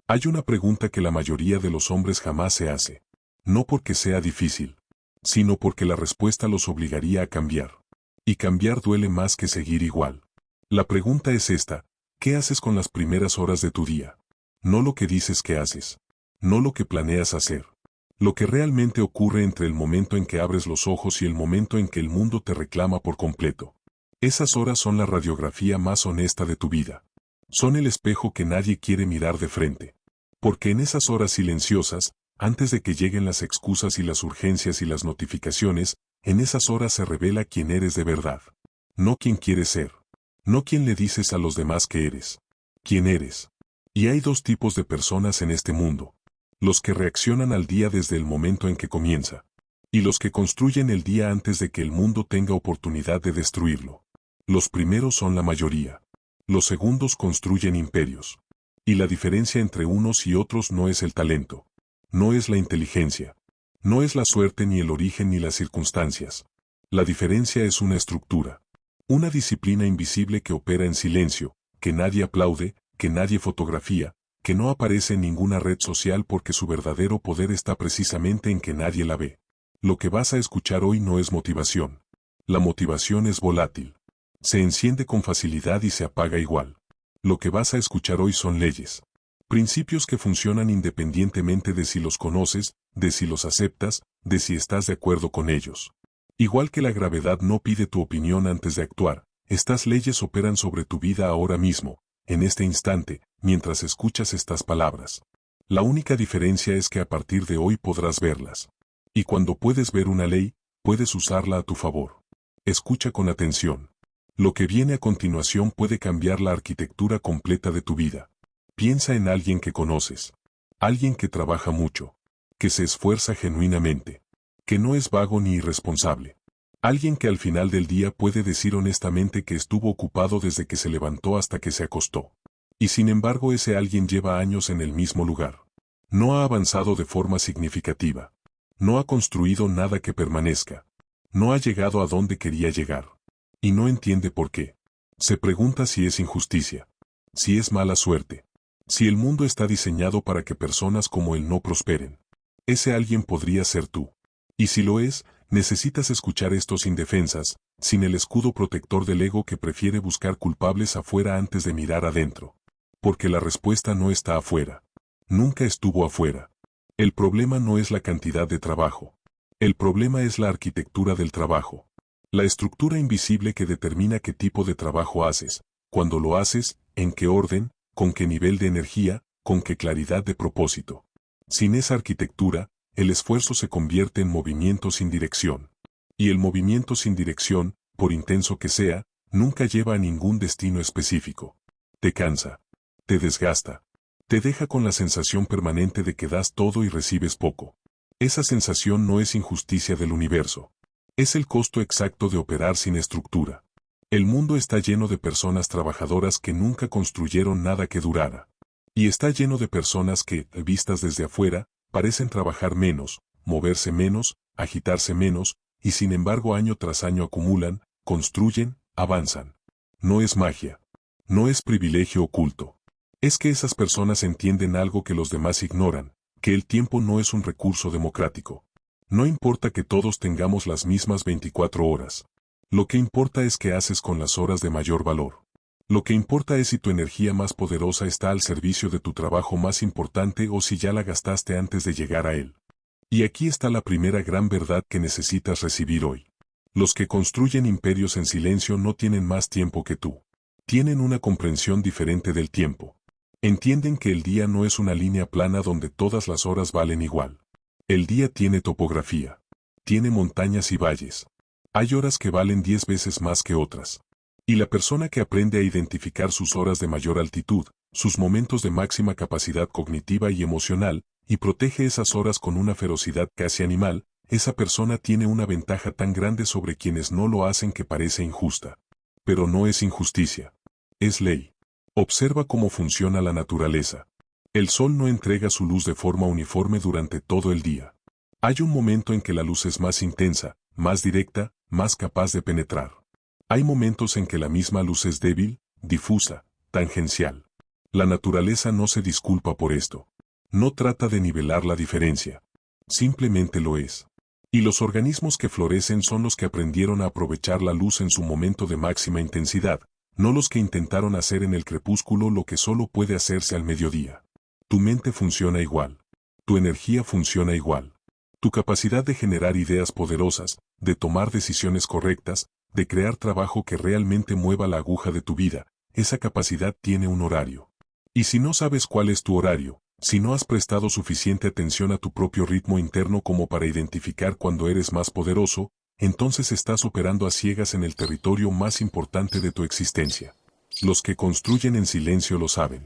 Hay una pregunta que la mayoría de los hombres jamás se hace. No porque sea difícil, sino porque la respuesta los obligaría a cambiar. Y cambiar duele más que seguir igual. La pregunta es esta: ¿qué haces con las primeras horas de tu día? No lo que dices que haces. No lo que planeas hacer. Lo que realmente ocurre entre el momento en que abres los ojos y el momento en que el mundo te reclama por completo. Esas horas son la radiografía más honesta de tu vida. Son el espejo que nadie quiere mirar de frente. Porque en esas horas silenciosas, antes de que lleguen las excusas y las urgencias y las notificaciones, en esas horas se revela quién eres de verdad. No quién quieres ser. No quién le dices a los demás que eres. ¿Quién eres? Y hay dos tipos de personas en este mundo. Los que reaccionan al día desde el momento en que comienza. Y los que construyen el día antes de que el mundo tenga oportunidad de destruirlo. Los primeros son la mayoría. Los segundos construyen imperios. Y la diferencia entre unos y otros no es el talento. No es la inteligencia. No es la suerte ni el origen ni las circunstancias. La diferencia es una estructura. Una disciplina invisible que opera en silencio, que nadie aplaude, que nadie fotografía, que no aparece en ninguna red social porque su verdadero poder está precisamente en que nadie la ve. Lo que vas a escuchar hoy no es motivación. La motivación es volátil. Se enciende con facilidad y se apaga igual. Lo que vas a escuchar hoy son leyes. Principios que funcionan independientemente de si los conoces, de si los aceptas, de si estás de acuerdo con ellos. Igual que la gravedad no pide tu opinión antes de actuar, estas leyes operan sobre tu vida ahora mismo, en este instante, mientras escuchas estas palabras. La única diferencia es que a partir de hoy podrás verlas. Y cuando puedes ver una ley, puedes usarla a tu favor. Escucha con atención. Lo que viene a continuación puede cambiar la arquitectura completa de tu vida. Piensa en alguien que conoces. Alguien que trabaja mucho. Que se esfuerza genuinamente. Que no es vago ni irresponsable. Alguien que al final del día puede decir honestamente que estuvo ocupado desde que se levantó hasta que se acostó. Y sin embargo ese alguien lleva años en el mismo lugar. No ha avanzado de forma significativa. No ha construido nada que permanezca. No ha llegado a donde quería llegar. Y no entiende por qué. Se pregunta si es injusticia. Si es mala suerte. Si el mundo está diseñado para que personas como él no prosperen. Ese alguien podría ser tú. Y si lo es, necesitas escuchar esto sin defensas, sin el escudo protector del ego que prefiere buscar culpables afuera antes de mirar adentro. Porque la respuesta no está afuera. Nunca estuvo afuera. El problema no es la cantidad de trabajo. El problema es la arquitectura del trabajo. La estructura invisible que determina qué tipo de trabajo haces, cuando lo haces, en qué orden, con qué nivel de energía, con qué claridad de propósito. Sin esa arquitectura, el esfuerzo se convierte en movimiento sin dirección. Y el movimiento sin dirección, por intenso que sea, nunca lleva a ningún destino específico. Te cansa. Te desgasta. Te deja con la sensación permanente de que das todo y recibes poco. Esa sensación no es injusticia del universo. Es el costo exacto de operar sin estructura. El mundo está lleno de personas trabajadoras que nunca construyeron nada que durara. Y está lleno de personas que, vistas desde afuera, parecen trabajar menos, moverse menos, agitarse menos, y sin embargo año tras año acumulan, construyen, avanzan. No es magia. No es privilegio oculto. Es que esas personas entienden algo que los demás ignoran, que el tiempo no es un recurso democrático. No importa que todos tengamos las mismas 24 horas. Lo que importa es qué haces con las horas de mayor valor. Lo que importa es si tu energía más poderosa está al servicio de tu trabajo más importante o si ya la gastaste antes de llegar a él. Y aquí está la primera gran verdad que necesitas recibir hoy. Los que construyen imperios en silencio no tienen más tiempo que tú. Tienen una comprensión diferente del tiempo. Entienden que el día no es una línea plana donde todas las horas valen igual. El día tiene topografía. Tiene montañas y valles. Hay horas que valen 10 veces más que otras. Y la persona que aprende a identificar sus horas de mayor altitud, sus momentos de máxima capacidad cognitiva y emocional, y protege esas horas con una ferocidad casi animal, esa persona tiene una ventaja tan grande sobre quienes no lo hacen que parece injusta. Pero no es injusticia. Es ley. Observa cómo funciona la naturaleza. El sol no entrega su luz de forma uniforme durante todo el día. Hay un momento en que la luz es más intensa, más directa, más capaz de penetrar. Hay momentos en que la misma luz es débil, difusa, tangencial. La naturaleza no se disculpa por esto. No trata de nivelar la diferencia. Simplemente lo es. Y los organismos que florecen son los que aprendieron a aprovechar la luz en su momento de máxima intensidad, no los que intentaron hacer en el crepúsculo lo que solo puede hacerse al mediodía. Tu mente funciona igual. Tu energía funciona igual. Tu capacidad de generar ideas poderosas, de tomar decisiones correctas, de crear trabajo que realmente mueva la aguja de tu vida, esa capacidad tiene un horario. Y si no sabes cuál es tu horario, si no has prestado suficiente atención a tu propio ritmo interno como para identificar cuándo eres más poderoso, entonces estás operando a ciegas en el territorio más importante de tu existencia. Los que construyen en silencio lo saben.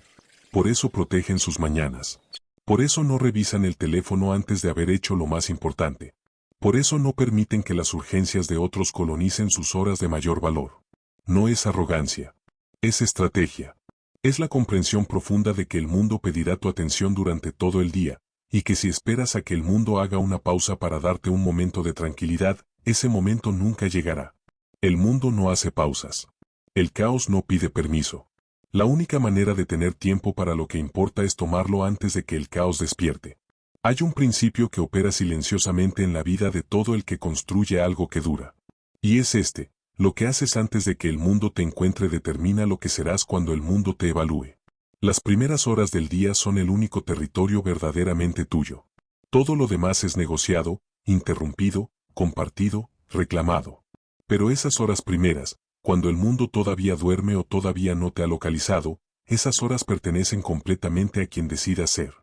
Por eso protegen sus mañanas. Por eso no revisan el teléfono antes de haber hecho lo más importante. Por eso no permiten que las urgencias de otros colonicen sus horas de mayor valor. No es arrogancia. Es estrategia. Es la comprensión profunda de que el mundo pedirá tu atención durante todo el día, y que si esperas a que el mundo haga una pausa para darte un momento de tranquilidad, ese momento nunca llegará. El mundo no hace pausas. El caos no pide permiso. La única manera de tener tiempo para lo que importa es tomarlo antes de que el caos despierte. Hay un principio que opera silenciosamente en la vida de todo el que construye algo que dura. Y es este: lo que haces antes de que el mundo te encuentre determina lo que serás cuando el mundo te evalúe. Las primeras horas del día son el único territorio verdaderamente tuyo. Todo lo demás es negociado, interrumpido, compartido, reclamado. Pero esas horas primeras, cuando el mundo todavía duerme o todavía no te ha localizado, esas horas pertenecen completamente a quien decida ser.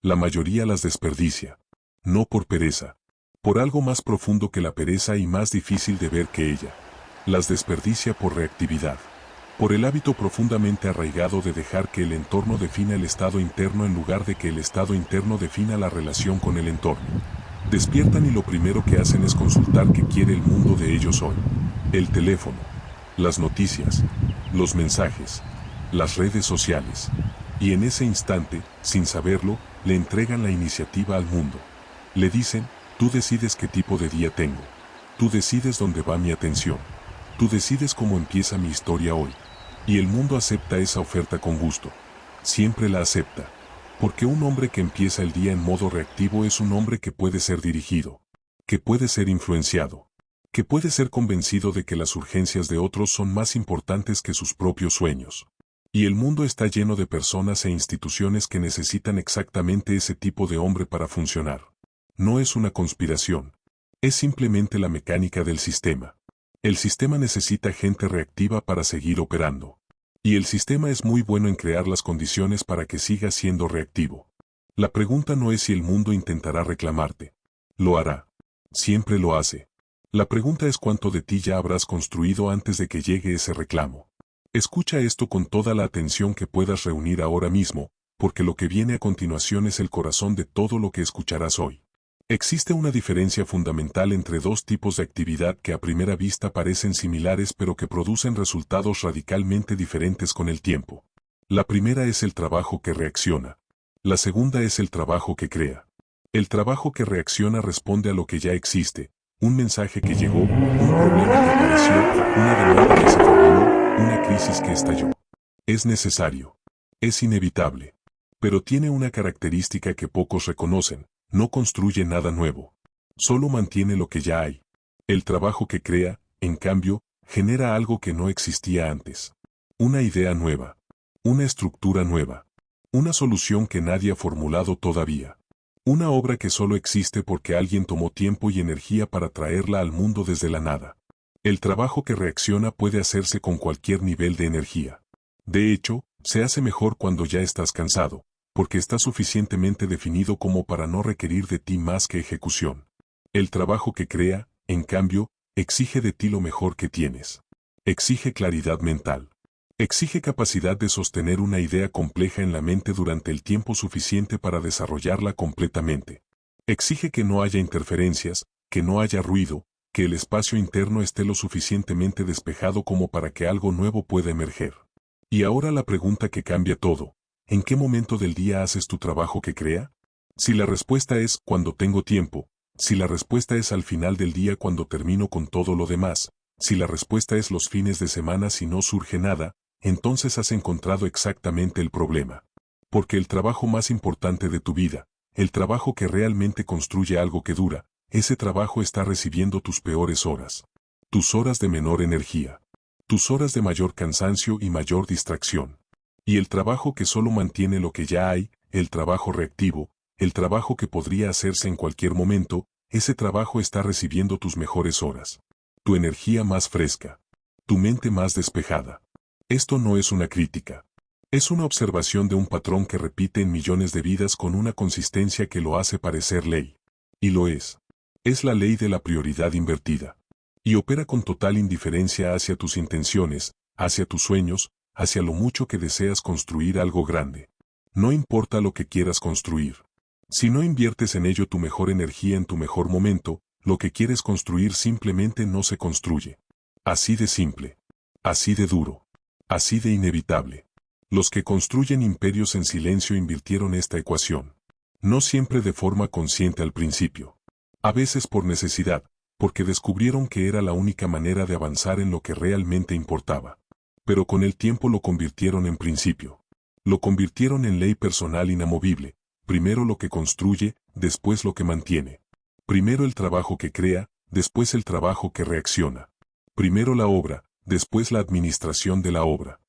La mayoría las desperdicia. No por pereza. Por algo más profundo que la pereza y más difícil de ver que ella. Las desperdicia por reactividad. Por el hábito profundamente arraigado de dejar que el entorno defina el estado interno en lugar de que el estado interno defina la relación con el entorno. Despiertan y lo primero que hacen es consultar qué quiere el mundo de ellos hoy. El teléfono, las noticias, los mensajes, las redes sociales. Y en ese instante, sin saberlo, le entregan la iniciativa al mundo. Le dicen: tú decides qué tipo de día tengo. Tú decides dónde va mi atención. Tú decides cómo empieza mi historia hoy. Y el mundo acepta esa oferta con gusto. Siempre la acepta. Porque un hombre que empieza el día en modo reactivo es un hombre que puede ser dirigido, que puede ser influenciado, que puede ser convencido de que las urgencias de otros son más importantes que sus propios sueños. Y el mundo está lleno de personas e instituciones que necesitan exactamente ese tipo de hombre para funcionar. No es una conspiración. Es simplemente la mecánica del sistema. El sistema necesita gente reactiva para seguir operando. Y el sistema es muy bueno en crear las condiciones para que siga siendo reactivo. La pregunta no es si el mundo intentará reclamarte. Lo hará. Siempre lo hace. La pregunta es cuánto de ti ya habrás construido antes de que llegue ese reclamo. Escucha esto con toda la atención que puedas reunir ahora mismo, porque lo que viene a continuación es el corazón de todo lo que escucharás hoy. Existe una diferencia fundamental entre dos tipos de actividad que a primera vista parecen similares pero que producen resultados radicalmente diferentes con el tiempo. La primera es el trabajo que reacciona. La segunda es el trabajo que crea. El trabajo que reacciona responde a lo que ya existe: un mensaje que llegó, un problema que apareció, una demanda que se formuló, una crisis que estalló. Es necesario. Es inevitable. Pero tiene una característica que pocos reconocen: no construye nada nuevo. Solo mantiene lo que ya hay. El trabajo que crea, en cambio, genera algo que no existía antes. Una idea nueva. Una estructura nueva. Una solución que nadie ha formulado todavía. Una obra que solo existe porque alguien tomó tiempo y energía para traerla al mundo desde la nada. El trabajo que reacciona puede hacerse con cualquier nivel de energía. De hecho, se hace mejor cuando ya estás cansado, porque está suficientemente definido como para no requerir de ti más que ejecución. El trabajo que crea, en cambio, exige de ti lo mejor que tienes. Exige claridad mental. Exige capacidad de sostener una idea compleja en la mente durante el tiempo suficiente para desarrollarla completamente. Exige que no haya interferencias, que no haya ruido, que el espacio interno esté lo suficientemente despejado como para que algo nuevo pueda emerger. Y ahora la pregunta que cambia todo: ¿en qué momento del día haces tu trabajo que crea? Si la respuesta es cuando tengo tiempo, si la respuesta es al final del día cuando termino con todo lo demás, si la respuesta es los fines de semana si no surge nada, entonces has encontrado exactamente el problema. Porque el trabajo más importante de tu vida, el trabajo que realmente construye algo que dura, ese trabajo está recibiendo tus peores horas. Tus horas de menor energía. Tus horas de mayor cansancio y mayor distracción. Y el trabajo que solo mantiene lo que ya hay, el trabajo reactivo, el trabajo que podría hacerse en cualquier momento, ese trabajo está recibiendo tus mejores horas. Tu energía más fresca. Tu mente más despejada. Esto no es una crítica. Es una observación de un patrón que repite en millones de vidas con una consistencia que lo hace parecer ley. Y lo es. Es la ley de la prioridad invertida. Y opera con total indiferencia hacia tus intenciones, hacia tus sueños, hacia lo mucho que deseas construir algo grande. No importa lo que quieras construir. Si no inviertes en ello tu mejor energía en tu mejor momento, lo que quieres construir simplemente no se construye. Así de simple. Así de duro. Así de inevitable. Los que construyen imperios en silencio invirtieron esta ecuación. No siempre de forma consciente al principio. A veces por necesidad, porque descubrieron que era la única manera de avanzar en lo que realmente importaba. Pero con el tiempo lo convirtieron en principio. Lo convirtieron en ley personal inamovible, primero lo que construye, después lo que mantiene. Primero el trabajo que crea, después el trabajo que reacciona. Primero la obra, después la administración de la obra.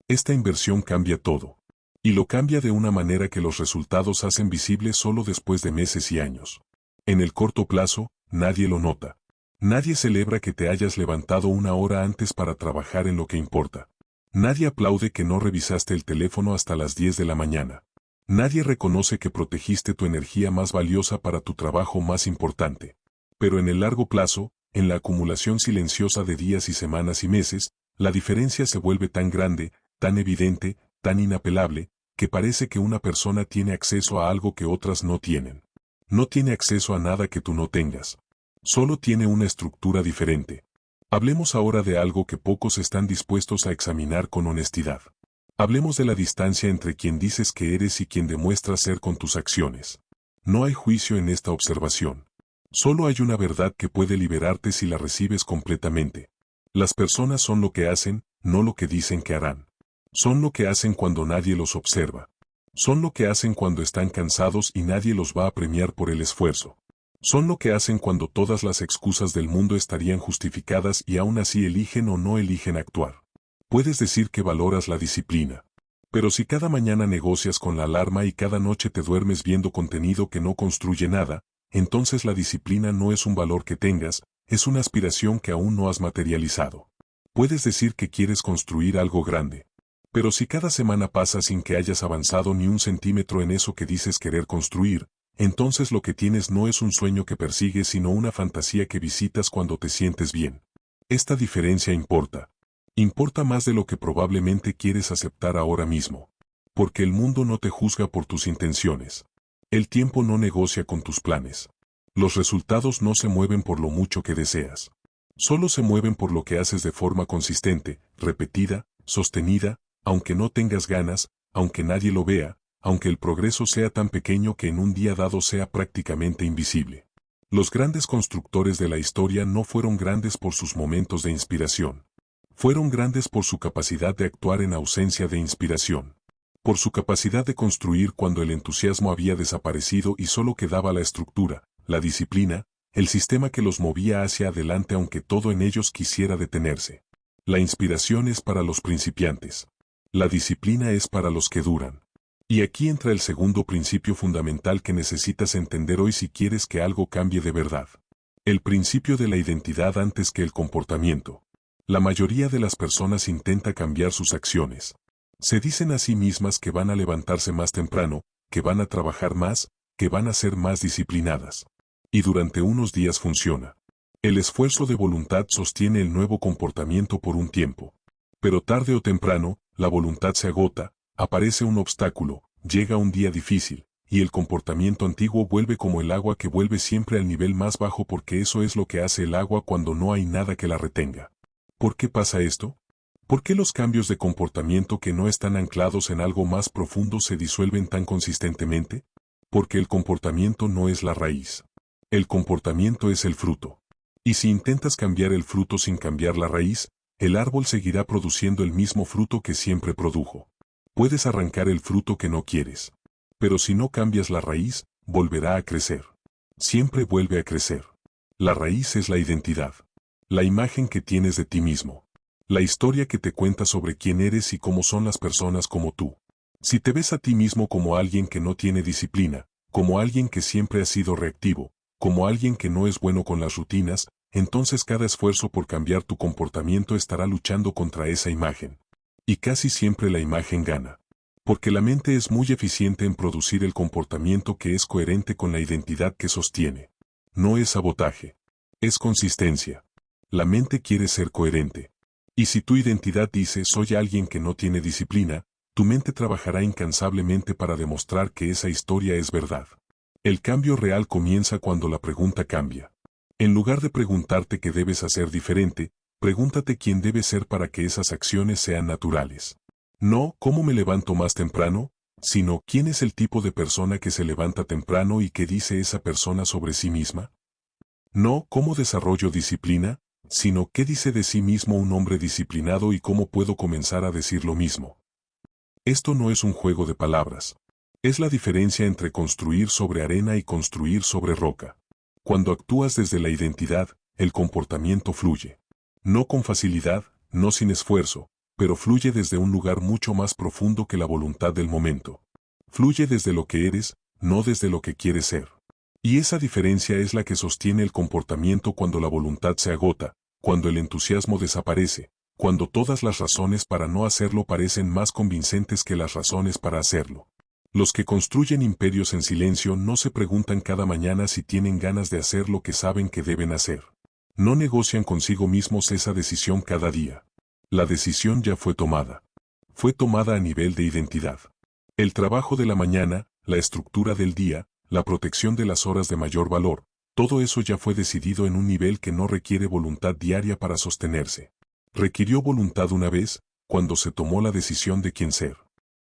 Esta inversión cambia todo. Y lo cambia de una manera que los resultados hacen visibles solo después de meses y años. En el corto plazo, nadie lo nota. Nadie celebra que te hayas levantado una hora antes para trabajar en lo que importa. Nadie aplaude que no revisaste el teléfono hasta las 10 de la mañana. Nadie reconoce que protegiste tu energía más valiosa para tu trabajo más importante. Pero en el largo plazo, en la acumulación silenciosa de días y semanas y meses, la diferencia se vuelve tan grande, tan evidente, tan inapelable, que parece que una persona tiene acceso a algo que otras no tienen. No tiene acceso a nada que tú no tengas. Solo tiene una estructura diferente. Hablemos ahora de algo que pocos están dispuestos a examinar con honestidad. Hablemos de la distancia entre quien dices que eres y quien demuestras ser con tus acciones. No hay juicio en esta observación. Solo hay una verdad que puede liberarte si la recibes completamente. Las personas son lo que hacen, no lo que dicen que harán. Son lo que hacen cuando nadie los observa. Son lo que hacen cuando están cansados y nadie los va a premiar por el esfuerzo. Son lo que hacen cuando todas las excusas del mundo estarían justificadas y aún así eligen o no eligen actuar. Puedes decir que valoras la disciplina. Pero si cada mañana negocias con la alarma y cada noche te duermes viendo contenido que no construye nada, entonces la disciplina no es un valor que tengas, es una aspiración que aún no has materializado. Puedes decir que quieres construir algo grande. Pero si cada semana pasa sin que hayas avanzado ni un centímetro en eso que dices querer construir, entonces lo que tienes no es un sueño que persigues sino una fantasía que visitas cuando te sientes bien. Esta diferencia importa. Importa más de lo que probablemente quieres aceptar ahora mismo. Porque el mundo no te juzga por tus intenciones. El tiempo no negocia con tus planes. Los resultados no se mueven por lo mucho que deseas. Solo se mueven por lo que haces de forma consistente, repetida, sostenida, aunque no tengas ganas, aunque nadie lo vea, aunque el progreso sea tan pequeño que en un día dado sea prácticamente invisible. Los grandes constructores de la historia no fueron grandes por sus momentos de inspiración. Fueron grandes por su capacidad de actuar en ausencia de inspiración. Por su capacidad de construir cuando el entusiasmo había desaparecido y solo quedaba la estructura, la disciplina, el sistema que los movía hacia adelante aunque todo en ellos quisiera detenerse. La inspiración es para los principiantes. La disciplina es para los que duran. Y aquí entra el segundo principio fundamental que necesitas entender hoy si quieres que algo cambie de verdad. El principio de la identidad antes que el comportamiento. La mayoría de las personas intenta cambiar sus acciones. Se dicen a sí mismas que van a levantarse más temprano, que van a trabajar más, que van a ser más disciplinadas. Y durante unos días funciona. El esfuerzo de voluntad sostiene el nuevo comportamiento por un tiempo. Pero tarde o temprano, la voluntad se agota, aparece un obstáculo, llega un día difícil, y el comportamiento antiguo vuelve como el agua que vuelve siempre al nivel más bajo porque eso es lo que hace el agua cuando no hay nada que la retenga. ¿Por qué pasa esto? ¿Por qué los cambios de comportamiento que no están anclados en algo más profundo se disuelven tan consistentemente? Porque el comportamiento no es la raíz. El comportamiento es el fruto. Y si intentas cambiar el fruto sin cambiar la raíz, el árbol seguirá produciendo el mismo fruto que siempre produjo. Puedes arrancar el fruto que no quieres. Pero si no cambias la raíz, volverá a crecer. Siempre vuelve a crecer. La raíz es la identidad. La imagen que tienes de ti mismo. La historia que te cuenta sobre quién eres y cómo son las personas como tú. Si te ves a ti mismo como alguien que no tiene disciplina, como alguien que siempre ha sido reactivo, como alguien que no es bueno con las rutinas, entonces cada esfuerzo por cambiar tu comportamiento estará luchando contra esa imagen. Y casi siempre la imagen gana. Porque la mente es muy eficiente en producir el comportamiento que es coherente con la identidad que sostiene. No es sabotaje. Es consistencia. La mente quiere ser coherente. Y si tu identidad dice soy alguien que no tiene disciplina, tu mente trabajará incansablemente para demostrar que esa historia es verdad. El cambio real comienza cuando la pregunta cambia. En lugar de preguntarte qué debes hacer diferente, pregúntate quién debes ser para que esas acciones sean naturales. No, ¿cómo me levanto más temprano?, sino, ¿quién es el tipo de persona que se levanta temprano y qué dice esa persona sobre sí misma? No, ¿cómo desarrollo disciplina?, sino, ¿qué dice de sí mismo un hombre disciplinado y cómo puedo comenzar a decir lo mismo? Esto no es un juego de palabras. Es la diferencia entre construir sobre arena y construir sobre roca. Cuando actúas desde la identidad, el comportamiento fluye. No con facilidad, no sin esfuerzo, pero fluye desde un lugar mucho más profundo que la voluntad del momento. Fluye desde lo que eres, no desde lo que quieres ser. Y esa diferencia es la que sostiene el comportamiento cuando la voluntad se agota, cuando el entusiasmo desaparece, cuando todas las razones para no hacerlo parecen más convincentes que las razones para hacerlo. Los que construyen imperios en silencio no se preguntan cada mañana si tienen ganas de hacer lo que saben que deben hacer. No negocian consigo mismos esa decisión cada día. La decisión ya fue tomada. Fue tomada a nivel de identidad. El trabajo de la mañana, la estructura del día, la protección de las horas de mayor valor, todo eso ya fue decidido en un nivel que no requiere voluntad diaria para sostenerse. Requirió voluntad una vez, cuando se tomó la decisión de quién ser.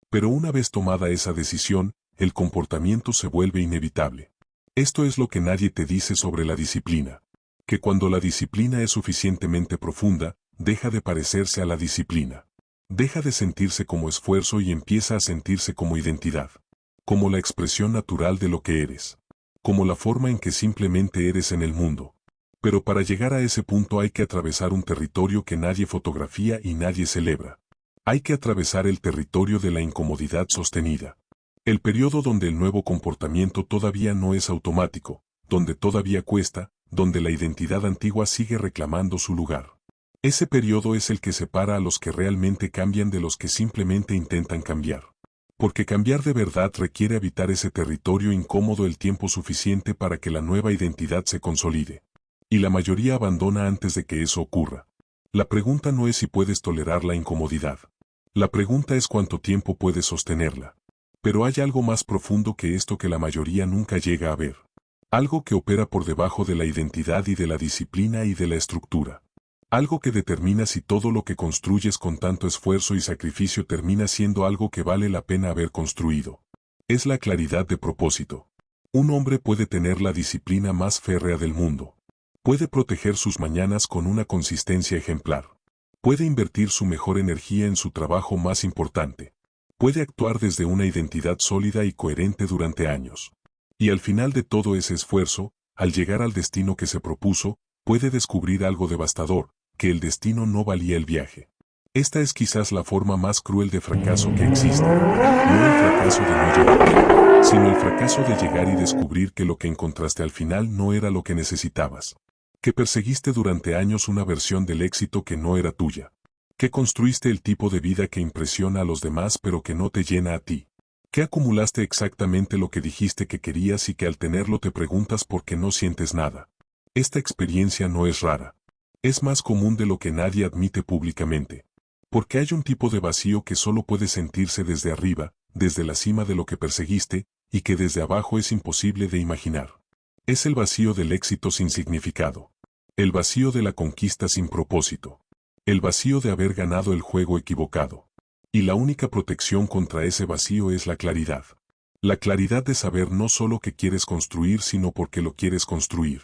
Pero una vez tomada esa decisión, el comportamiento se vuelve inevitable. Esto es lo que nadie te dice sobre la disciplina. Que cuando la disciplina es suficientemente profunda, deja de parecerse a la disciplina. Deja de sentirse como esfuerzo y empieza a sentirse como identidad. Como la expresión natural de lo que eres. Como la forma en que simplemente eres en el mundo. Pero para llegar a ese punto hay que atravesar un territorio que nadie fotografía y nadie celebra. Hay que atravesar el territorio de la incomodidad sostenida. El periodo donde el nuevo comportamiento todavía no es automático, donde todavía cuesta, donde la identidad antigua sigue reclamando su lugar. Ese periodo es el que separa a los que realmente cambian de los que simplemente intentan cambiar. Porque cambiar de verdad requiere habitar ese territorio incómodo el tiempo suficiente para que la nueva identidad se consolide. Y la mayoría abandona antes de que eso ocurra. La pregunta no es si puedes tolerar la incomodidad. La pregunta es cuánto tiempo puedes sostenerla. Pero hay algo más profundo que esto que la mayoría nunca llega a ver. Algo que opera por debajo de la identidad y de la disciplina y de la estructura. Algo que determina si todo lo que construyes con tanto esfuerzo y sacrificio termina siendo algo que vale la pena haber construido. Es la claridad de propósito. Un hombre puede tener la disciplina más férrea del mundo. Puede proteger sus mañanas con una consistencia ejemplar. Puede invertir su mejor energía en su trabajo más importante. Puede actuar desde una identidad sólida y coherente durante años. Y al final de todo ese esfuerzo, al llegar al destino que se propuso, puede descubrir algo devastador, que el destino no valía el viaje. Esta es quizás la forma más cruel de fracaso que existe. No el fracaso de no llegar, sino el fracaso de llegar y descubrir que lo que encontraste al final no era lo que necesitabas. Que perseguiste durante años una versión del éxito que no era tuya. Que construiste el tipo de vida que impresiona a los demás pero que no te llena a ti. Que acumulaste exactamente lo que dijiste que querías y que al tenerlo te preguntas por qué no sientes nada. Esta experiencia no es rara. Es más común de lo que nadie admite públicamente. Porque hay un tipo de vacío que solo puede sentirse desde arriba, desde la cima de lo que perseguiste, y que desde abajo es imposible de imaginar. Es el vacío del éxito sin significado. El vacío de la conquista sin propósito. El vacío de haber ganado el juego equivocado. Y la única protección contra ese vacío es la claridad. La claridad de saber no solo qué quieres construir sino por qué lo quieres construir.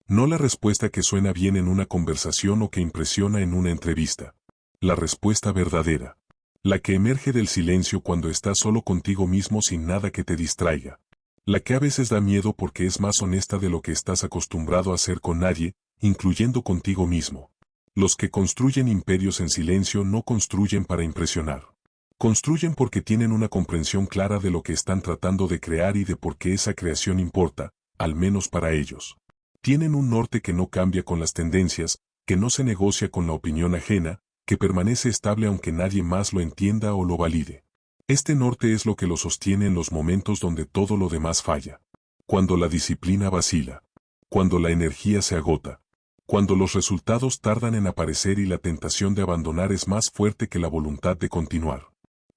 No la respuesta que suena bien en una conversación o que impresiona en una entrevista. La respuesta verdadera. La que emerge del silencio cuando estás solo contigo mismo sin nada que te distraiga. La que a veces da miedo porque es más honesta de lo que estás acostumbrado a hacer con nadie, incluyendo contigo mismo. Los que construyen imperios en silencio no construyen para impresionar. Construyen porque tienen una comprensión clara de lo que están tratando de crear y de por qué esa creación importa, al menos para ellos. Tienen un norte que no cambia con las tendencias, que no se negocia con la opinión ajena, que permanece estable aunque nadie más lo entienda o lo valide. Este norte es lo que lo sostiene en los momentos donde todo lo demás falla. Cuando la disciplina vacila. Cuando la energía se agota. Cuando los resultados tardan en aparecer y la tentación de abandonar es más fuerte que la voluntad de continuar.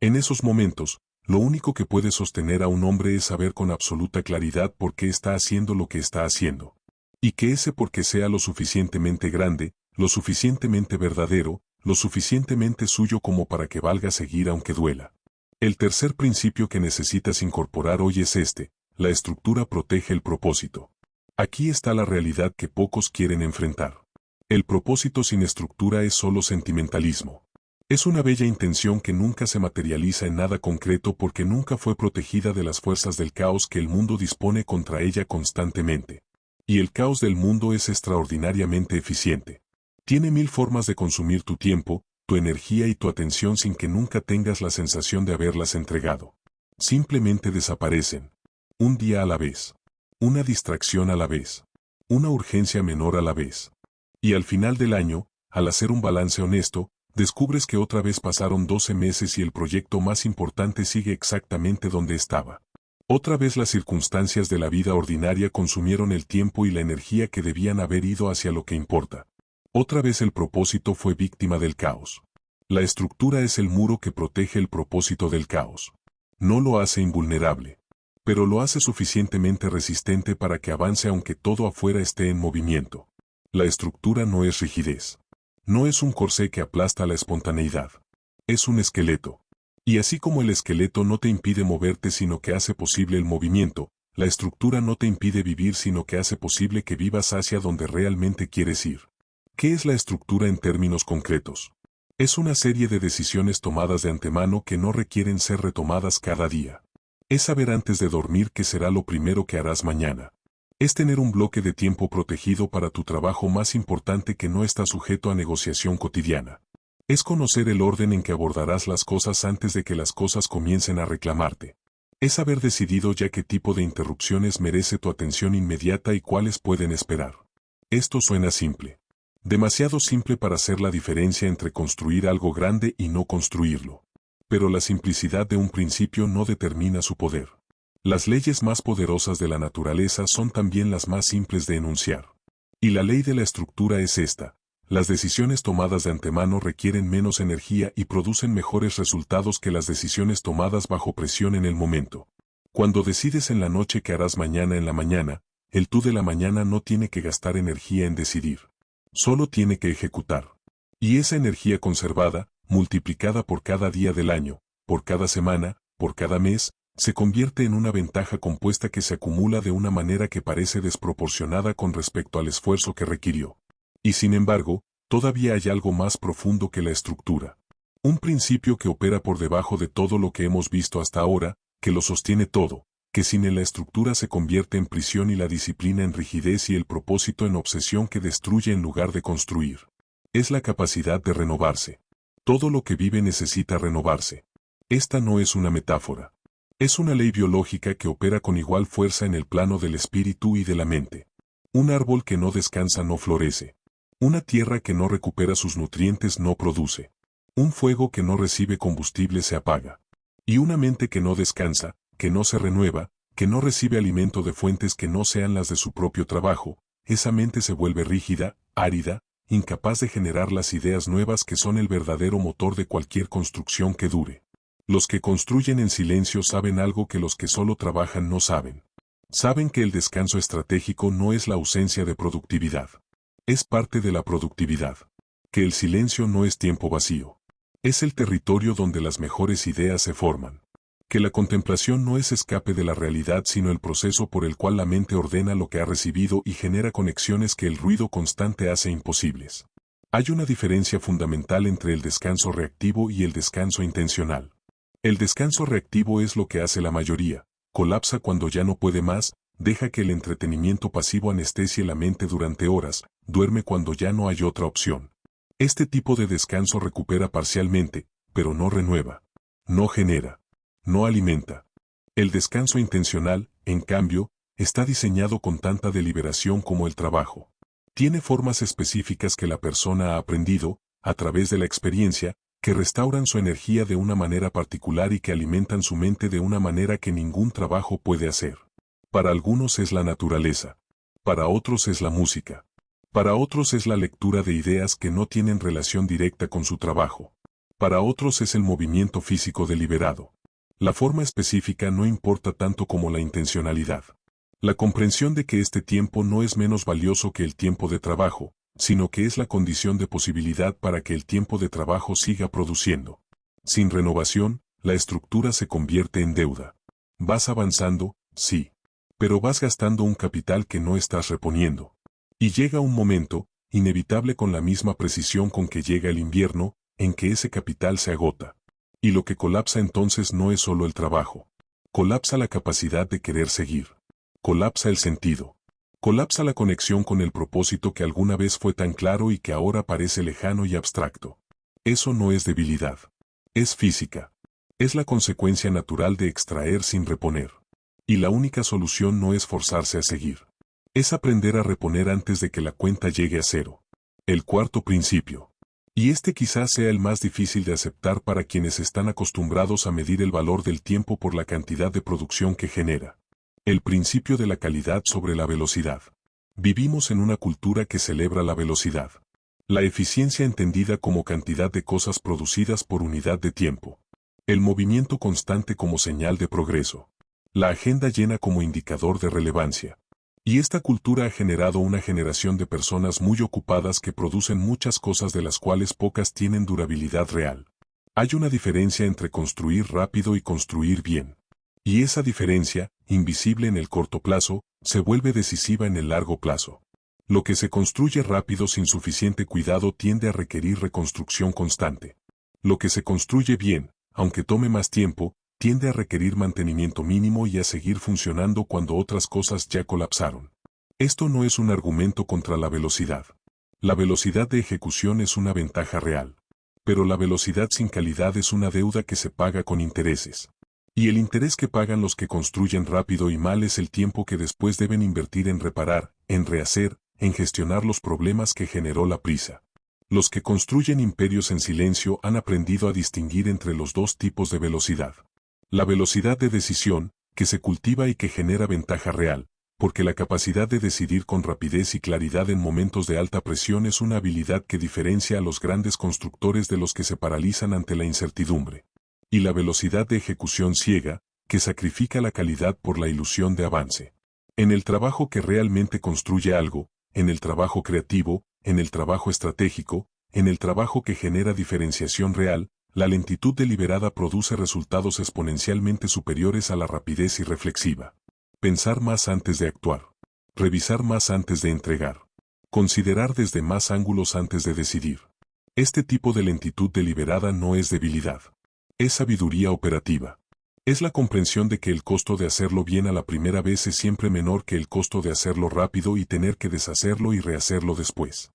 En esos momentos, lo único que puede sostener a un hombre es saber con absoluta claridad por qué está haciendo lo que está haciendo. Y que ese por qué sea lo suficientemente grande, lo suficientemente verdadero, lo suficientemente suyo como para que valga seguir aunque duela. El tercer principio que necesitas incorporar hoy es este: la estructura protege el propósito. Aquí está la realidad que pocos quieren enfrentar. El propósito sin estructura es solo sentimentalismo. Es una bella intención que nunca se materializa en nada concreto porque nunca fue protegida de las fuerzas del caos que el mundo dispone contra ella constantemente. Y el caos del mundo es extraordinariamente eficiente. Tiene 1000 formas de consumir tu tiempo, tu energía y tu atención sin que nunca tengas la sensación de haberlas entregado. Simplemente desaparecen. Un día a la vez. Una distracción a la vez. Una urgencia menor a la vez. Y al final del año, al hacer un balance honesto, descubres que otra vez pasaron 12 meses y el proyecto más importante sigue exactamente donde estaba. Otra vez las circunstancias de la vida ordinaria consumieron el tiempo y la energía que debían haber ido hacia lo que importa. Otra vez el propósito fue víctima del caos. La estructura es el muro que protege el propósito del caos. No lo hace invulnerable, pero lo hace suficientemente resistente para que avance aunque todo afuera esté en movimiento. La estructura no es rigidez. No es un corsé que aplasta la espontaneidad. Es un esqueleto. Y así como el esqueleto no te impide moverte sino que hace posible el movimiento, la estructura no te impide vivir sino que hace posible que vivas hacia donde realmente quieres ir. ¿Qué es la estructura en términos concretos? Es una serie de decisiones tomadas de antemano que no requieren ser retomadas cada día. Es saber antes de dormir qué será lo primero que harás mañana. Es tener un bloque de tiempo protegido para tu trabajo más importante que no está sujeto a negociación cotidiana. Es conocer el orden en que abordarás las cosas antes de que las cosas comiencen a reclamarte. Es haber decidido ya qué tipo de interrupciones merece tu atención inmediata y cuáles pueden esperar. Esto suena simple. Demasiado simple para hacer la diferencia entre construir algo grande y no construirlo. Pero la simplicidad de un principio no determina su poder. Las leyes más poderosas de la naturaleza son también las más simples de enunciar. Y la ley de la estructura es esta: las decisiones tomadas de antemano requieren menos energía y producen mejores resultados que las decisiones tomadas bajo presión en el momento. Cuando decides en la noche qué harás mañana en la mañana, el tú de la mañana no tiene que gastar energía en decidir. Solo tiene que ejecutar. Y esa energía conservada, multiplicada por cada día del año, por cada semana, por cada mes, se convierte en una ventaja compuesta que se acumula de una manera que parece desproporcionada con respecto al esfuerzo que requirió. Y sin embargo, todavía hay algo más profundo que la estructura. Un principio que opera por debajo de todo lo que hemos visto hasta ahora, que lo sostiene todo, que sin la estructura se convierte en prisión y la disciplina en rigidez y el propósito en obsesión que destruye en lugar de construir. Es la capacidad de renovarse. Todo lo que vive necesita renovarse. Esta no es una metáfora. Es una ley biológica que opera con igual fuerza en el plano del espíritu y de la mente. Un árbol que no descansa no florece. Una tierra que no recupera sus nutrientes no produce. Un fuego que no recibe combustible se apaga. Y una mente que no descansa, que no se renueva, que no recibe alimento de fuentes que no sean las de su propio trabajo, esa mente se vuelve rígida, árida, incapaz de generar las ideas nuevas que son el verdadero motor de cualquier construcción que dure. Los que construyen en silencio saben algo que los que solo trabajan no saben. Saben que el descanso estratégico no es la ausencia de productividad. Es parte de la productividad. Que el silencio no es tiempo vacío. Es el territorio donde las mejores ideas se forman. Que la contemplación no es escape de la realidad sino el proceso por el cual la mente ordena lo que ha recibido y genera conexiones que el ruido constante hace imposibles. Hay una diferencia fundamental entre el descanso reactivo y el descanso intencional. El descanso reactivo es lo que hace la mayoría, colapsa cuando ya no puede más, deja que el entretenimiento pasivo anestesie la mente durante horas, duerme cuando ya no hay otra opción. Este tipo de descanso recupera parcialmente, pero no renueva, no genera, no alimenta. El descanso intencional, en cambio, está diseñado con tanta deliberación como el trabajo. Tiene formas específicas que la persona ha aprendido, a través de la experiencia, que restauran su energía de una manera particular y que alimentan su mente de una manera que ningún trabajo puede hacer. Para algunos es la naturaleza. Para otros es la música. Para otros es la lectura de ideas que no tienen relación directa con su trabajo. Para otros es el movimiento físico deliberado. La forma específica no importa tanto como la intencionalidad. La comprensión de que este tiempo no es menos valioso que el tiempo de trabajo, sino que es la condición de posibilidad para que el tiempo de trabajo siga produciendo. Sin renovación, la estructura se convierte en deuda. Vas avanzando, sí. Pero vas gastando un capital que no estás reponiendo. Y llega un momento, inevitable con la misma precisión con que llega el invierno, en que ese capital se agota. Y lo que colapsa entonces no es solo el trabajo. Colapsa la capacidad de querer seguir. Colapsa el sentido. Colapsa la conexión con el propósito que alguna vez fue tan claro y que ahora parece lejano y abstracto. Eso no es debilidad. Es física. Es la consecuencia natural de extraer sin reponer. Y la única solución no es forzarse a seguir. Es aprender a reponer antes de que la cuenta llegue a cero. El cuarto principio. Y este quizás sea el más difícil de aceptar para quienes están acostumbrados a medir el valor del tiempo por la cantidad de producción que genera. El principio de la calidad sobre la velocidad. Vivimos en una cultura que celebra la velocidad. La eficiencia entendida como cantidad de cosas producidas por unidad de tiempo. El movimiento constante como señal de progreso. La agenda llena como indicador de relevancia. Y esta cultura ha generado una generación de personas muy ocupadas que producen muchas cosas de las cuales pocas tienen durabilidad real. Hay una diferencia entre construir rápido y construir bien. Y esa diferencia, invisible en el corto plazo, se vuelve decisiva en el largo plazo. Lo que se construye rápido sin suficiente cuidado tiende a requerir reconstrucción constante. Lo que se construye bien, aunque tome más tiempo, tiende a requerir mantenimiento mínimo y a seguir funcionando cuando otras cosas ya colapsaron. Esto no es un argumento contra la velocidad. La velocidad de ejecución es una ventaja real. Pero la velocidad sin calidad es una deuda que se paga con intereses. Y el interés que pagan los que construyen rápido y mal es el tiempo que después deben invertir en reparar, en rehacer, en gestionar los problemas que generó la prisa. Los que construyen imperios en silencio han aprendido a distinguir entre los dos tipos de velocidad. La velocidad de decisión, que se cultiva y que genera ventaja real, porque la capacidad de decidir con rapidez y claridad en momentos de alta presión es una habilidad que diferencia a los grandes constructores de los que se paralizan ante la incertidumbre. Y la velocidad de ejecución ciega, que sacrifica la calidad por la ilusión de avance. En el trabajo que realmente construye algo, en el trabajo creativo, en el trabajo estratégico, en el trabajo que genera diferenciación real, la lentitud deliberada produce resultados exponencialmente superiores a la rapidez irreflexiva. Pensar más antes de actuar. Revisar más antes de entregar. Considerar desde más ángulos antes de decidir. Este tipo de lentitud deliberada no es debilidad. Es sabiduría operativa. Es la comprensión de que el costo de hacerlo bien a la primera vez es siempre menor que el costo de hacerlo rápido y tener que deshacerlo y rehacerlo después.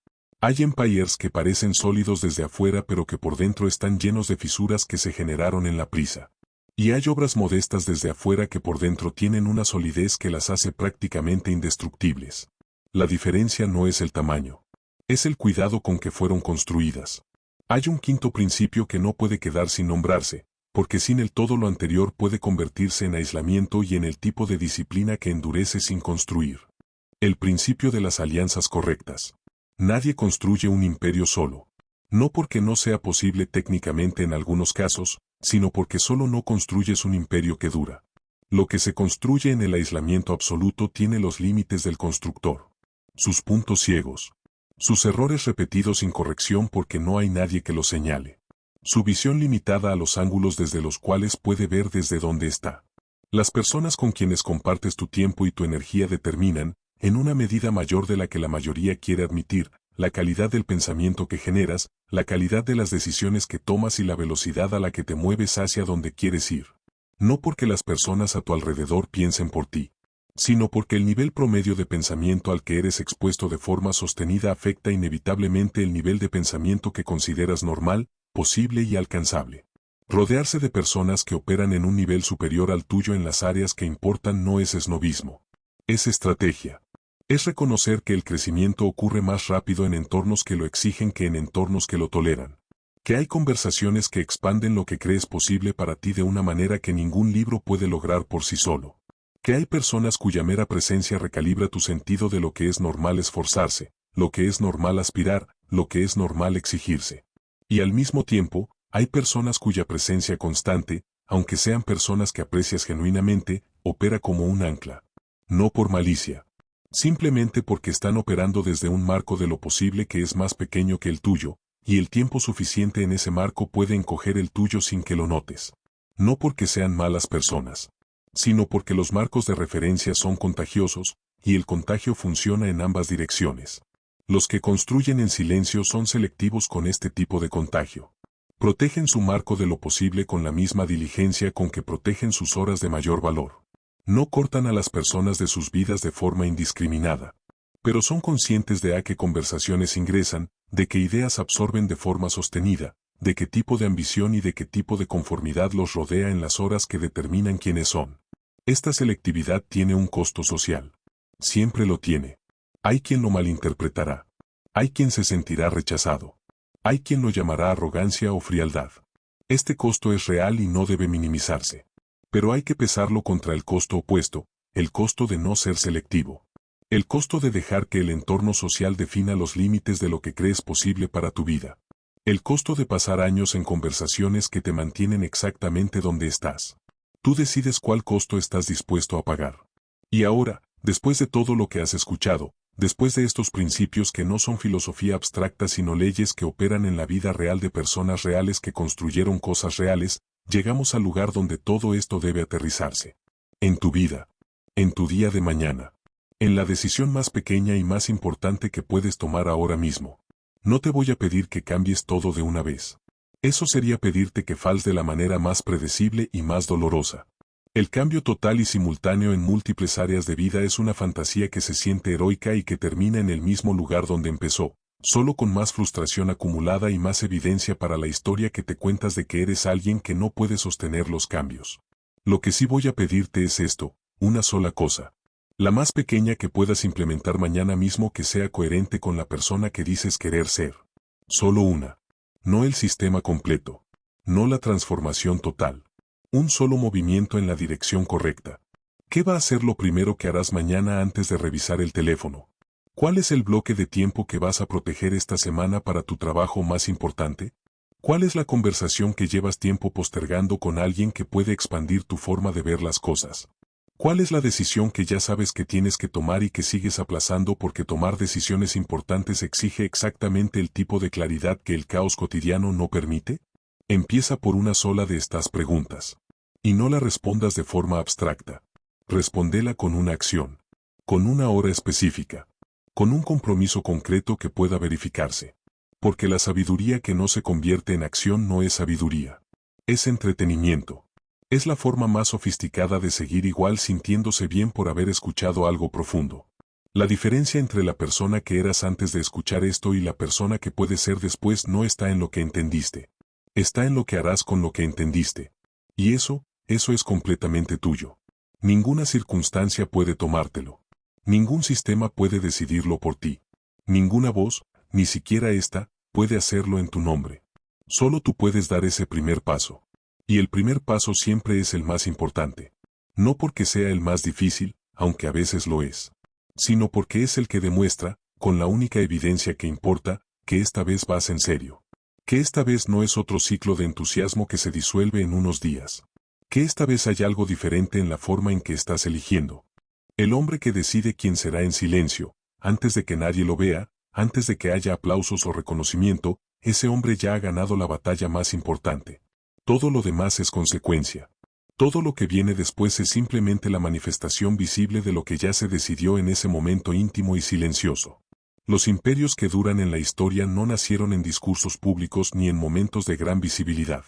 Hay empires que parecen sólidos desde afuera pero que por dentro están llenos de fisuras que se generaron en la prisa. Y hay obras modestas desde afuera que por dentro tienen una solidez que las hace prácticamente indestructibles. La diferencia no es el tamaño. Es el cuidado con que fueron construidas. Hay un quinto principio que no puede quedar sin nombrarse, porque sin él todo lo anterior puede convertirse en aislamiento y en el tipo de disciplina que endurece sin construir. El principio de las alianzas correctas. Nadie construye un imperio solo. No porque no sea posible técnicamente en algunos casos, sino porque solo no construyes un imperio que dura. Lo que se construye en el aislamiento absoluto tiene los límites del constructor. Sus puntos ciegos. Sus errores repetidos sin corrección porque no hay nadie que los señale. Su visión limitada a los ángulos desde los cuales puede ver desde donde está. Las personas con quienes compartes tu tiempo y tu energía determinan, en una medida mayor de la que la mayoría quiere admitir, la calidad del pensamiento que generas, la calidad de las decisiones que tomas y la velocidad a la que te mueves hacia donde quieres ir. No porque las personas a tu alrededor piensen por ti, sino porque el nivel promedio de pensamiento al que eres expuesto de forma sostenida afecta inevitablemente el nivel de pensamiento que consideras normal, posible y alcanzable. Rodearse de personas que operan en un nivel superior al tuyo en las áreas que importan no es esnobismo. Es estrategia. Es reconocer que el crecimiento ocurre más rápido en entornos que lo exigen que en entornos que lo toleran. Que hay conversaciones que expanden lo que crees posible para ti de una manera que ningún libro puede lograr por sí solo. Que hay personas cuya mera presencia recalibra tu sentido de lo que es normal esforzarse, lo que es normal aspirar, lo que es normal exigirse. Y al mismo tiempo, hay personas cuya presencia constante, aunque sean personas que aprecias genuinamente, opera como un ancla. No por malicia. Simplemente porque están operando desde un marco de lo posible que es más pequeño que el tuyo, y el tiempo suficiente en ese marco puede encoger el tuyo sin que lo notes. No porque sean malas personas, sino porque los marcos de referencia son contagiosos, y el contagio funciona en ambas direcciones. Los que construyen en silencio son selectivos con este tipo de contagio. Protegen su marco de lo posible con la misma diligencia con que protegen sus horas de mayor valor. No cortan a las personas de sus vidas de forma indiscriminada. Pero son conscientes de a qué conversaciones ingresan, de qué ideas absorben de forma sostenida, de qué tipo de ambición y de qué tipo de conformidad los rodea en las horas que determinan quiénes son. Esta selectividad tiene un costo social. Siempre lo tiene. Hay quien lo malinterpretará. Hay quien se sentirá rechazado. Hay quien lo llamará arrogancia o frialdad. Este costo es real y no debe minimizarse. Pero hay que pesarlo contra el costo opuesto, el costo de no ser selectivo. El costo de dejar que el entorno social defina los límites de lo que crees posible para tu vida. El costo de pasar años en conversaciones que te mantienen exactamente donde estás. Tú decides cuál costo estás dispuesto a pagar. Y ahora, después de todo lo que has escuchado, después de estos principios que no son filosofía abstracta sino leyes que operan en la vida real de personas reales que construyeron cosas reales, llegamos al lugar donde todo esto debe aterrizarse. En tu vida. En tu día de mañana. En la decisión más pequeña y más importante que puedes tomar ahora mismo. No te voy a pedir que cambies todo de una vez. Eso sería pedirte que falles de la manera más predecible y más dolorosa. El cambio total y simultáneo en múltiples áreas de vida es una fantasía que se siente heroica y que termina en el mismo lugar donde empezó, solo con más frustración acumulada y más evidencia para la historia que te cuentas de que eres alguien que no puede sostener los cambios. Lo que sí voy a pedirte es esto, una sola cosa. La más pequeña que puedas implementar mañana mismo que sea coherente con la persona que dices querer ser. Solo una. No el sistema completo. No la transformación total. Un solo movimiento en la dirección correcta. ¿Qué va a ser lo primero que harás mañana antes de revisar el teléfono? ¿Cuál es el bloque de tiempo que vas a proteger esta semana para tu trabajo más importante? ¿Cuál es la conversación que llevas tiempo postergando con alguien que puede expandir tu forma de ver las cosas? ¿Cuál es la decisión que ya sabes que tienes que tomar y que sigues aplazando porque tomar decisiones importantes exige exactamente el tipo de claridad que el caos cotidiano no permite? Empieza por una sola de estas preguntas. Y no la respondas de forma abstracta. Respóndela con una acción. Con una hora específica. Con un compromiso concreto que pueda verificarse. Porque la sabiduría que no se convierte en acción no es sabiduría. Es entretenimiento. Es la forma más sofisticada de seguir igual sintiéndose bien por haber escuchado algo profundo. La diferencia entre la persona que eras antes de escuchar esto y la persona que puedes ser después no está en lo que entendiste. Está en lo que harás con lo que entendiste. Y eso es completamente tuyo. Ninguna circunstancia puede tomártelo. Ningún sistema puede decidirlo por ti. Ninguna voz, ni siquiera esta, puede hacerlo en tu nombre. Solo tú puedes dar ese primer paso. Y el primer paso siempre es el más importante. No porque sea el más difícil, aunque a veces lo es. Sino porque es el que demuestra, con la única evidencia que importa, que esta vez vas en serio. Que esta vez no es otro ciclo de entusiasmo que se disuelve en unos días. Que esta vez hay algo diferente en la forma en que estás eligiendo. El hombre que decide quién será en silencio, antes de que nadie lo vea, antes de que haya aplausos o reconocimiento, ese hombre ya ha ganado la batalla más importante. Todo lo demás es consecuencia. Todo lo que viene después es simplemente la manifestación visible de lo que ya se decidió en ese momento íntimo y silencioso. Los imperios que duran en la historia no nacieron en discursos públicos ni en momentos de gran visibilidad.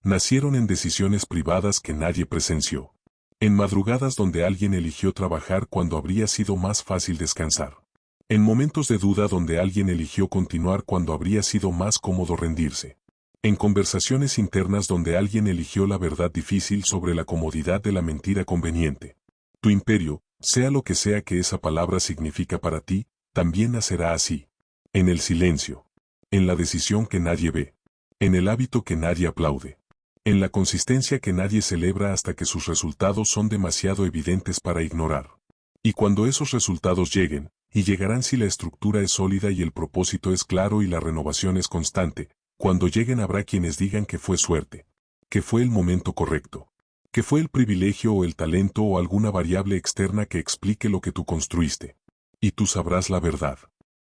Nacieron en decisiones privadas que nadie presenció. En madrugadas donde alguien eligió trabajar cuando habría sido más fácil descansar. En momentos de duda donde alguien eligió continuar cuando habría sido más cómodo rendirse. En conversaciones internas donde alguien eligió la verdad difícil sobre la comodidad de la mentira conveniente. Tu imperio, sea lo que sea que esa palabra significa para ti, también nacerá así. En el silencio. En la decisión que nadie ve. En el hábito que nadie aplaude. En la consistencia que nadie celebra hasta que sus resultados son demasiado evidentes para ignorar. Y cuando esos resultados lleguen, y llegarán si la estructura es sólida y el propósito es claro y la renovación es constante, cuando lleguen habrá quienes digan que fue suerte, que fue el momento correcto, que fue el privilegio o el talento o alguna variable externa que explique lo que tú construiste. Y tú sabrás la verdad.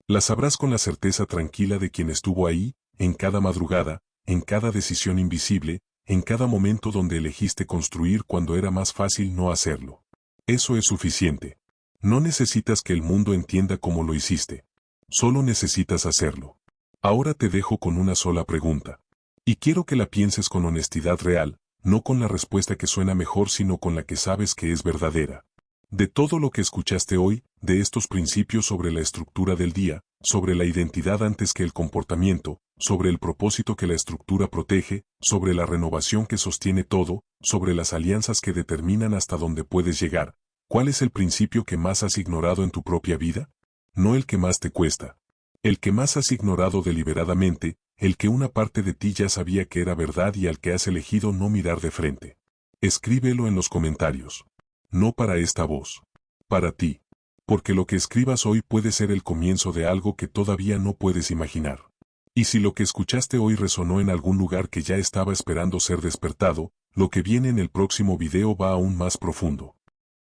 La sabrás con la certeza tranquila de quien estuvo ahí, en cada madrugada, en cada decisión invisible, en cada momento donde elegiste construir cuando era más fácil no hacerlo. Eso es suficiente. No necesitas que el mundo entienda cómo lo hiciste. Solo necesitas hacerlo. Ahora te dejo con una sola pregunta. Y quiero que la pienses con honestidad real, no con la respuesta que suena mejor sino con la que sabes que es verdadera. De todo lo que escuchaste hoy, de estos principios sobre la estructura del día, sobre la identidad antes que el comportamiento, sobre el propósito que la estructura protege, sobre la renovación que sostiene todo, sobre las alianzas que determinan hasta dónde puedes llegar, ¿cuál es el principio que más has ignorado en tu propia vida? No el que más te cuesta. El que más has ignorado deliberadamente, el que una parte de ti ya sabía que era verdad y al que has elegido no mirar de frente. Escríbelo en los comentarios. No para esta voz. Para ti. Porque lo que escribas hoy puede ser el comienzo de algo que todavía no puedes imaginar. Y si lo que escuchaste hoy resonó en algún lugar que ya estaba esperando ser despertado, lo que viene en el próximo video va aún más profundo.